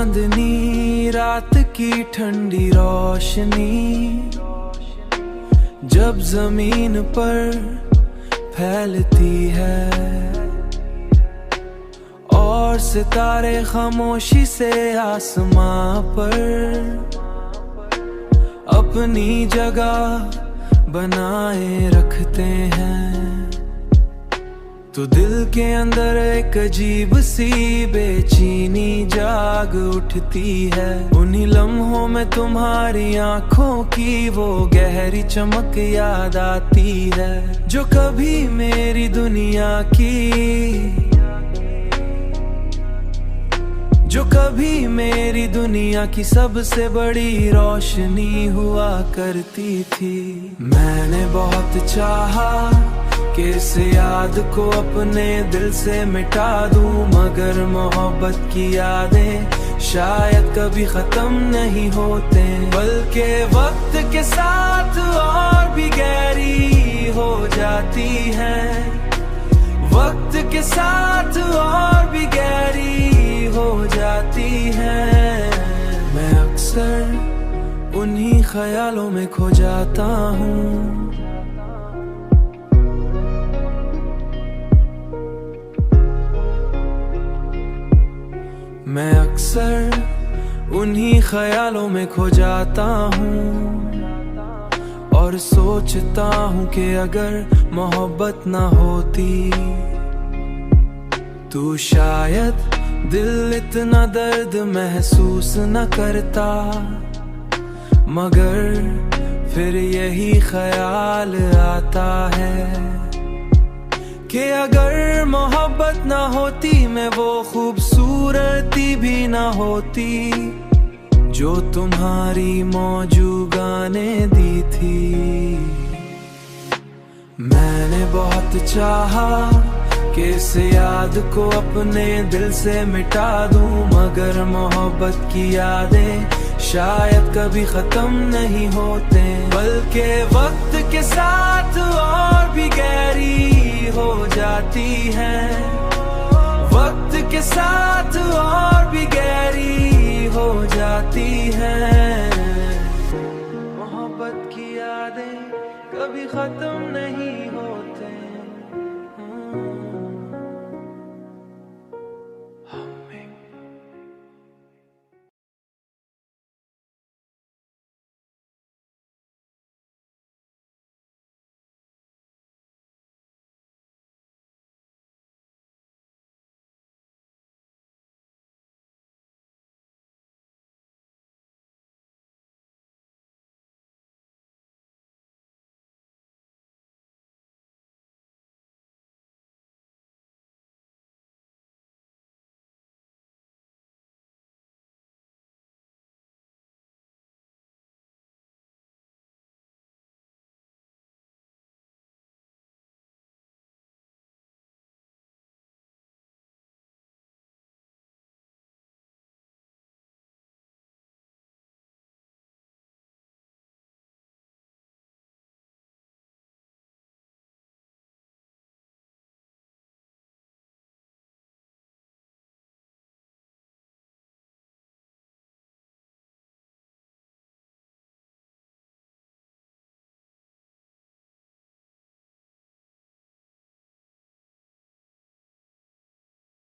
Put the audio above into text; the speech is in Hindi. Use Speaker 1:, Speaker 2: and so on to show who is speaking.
Speaker 1: चांदनी रात की ठंडी रोशनी जब जमीन पर फैलती है और सितारे खामोशी से आसमां पर अपनी जगह बनाए रखते हैं। तो दिल के अंदर एक अजीब सी बेचैनी जाग उठती है। उन्हीं लम्हों में तुम्हारी आंखों की वो गहरी चमक याद आती है जो कभी मेरी दुनिया की दुनिया की सबसे बड़ी रोशनी हुआ करती थी। मैंने बहुत चाहा कि इस याद को अपने दिल से मिटा दूं, मगर मोहब्बत की यादें शायद कभी खत्म नहीं होते, बल्कि वक्त के साथ और भी गहरी हो जाती हैं। वक्त के साथ और भी गहरी हो जाती हैं। मैं अक्सर उन्हीं ख्यालों में खो जाता हूँ। मैं अक्सर उन्हीं ख्यालों में खो जाता हूँ और सोचता हूँ कि अगर मोहब्बत ना होती तो शायद दिल इतना दर्द महसूस न करता। मगर फिर यही ख्याल आता है कि अगर मोहब्बत ना होती मैं वो खूबसूरती भी ना होती जो तुम्हारी मौजूदा ने दी थी। मैंने बहुत चाहा कि इस याद को अपने दिल से मिटा दूं, मगर मोहब्बत की यादें शायद कभी खत्म नहीं होते, बल्कि वक्त के साथ और भी गहरी हो जाती हैं। वक्त के साथ और भी गहरी हो जाती हैं। मोहब्बत की यादें कभी खत्म नहीं हो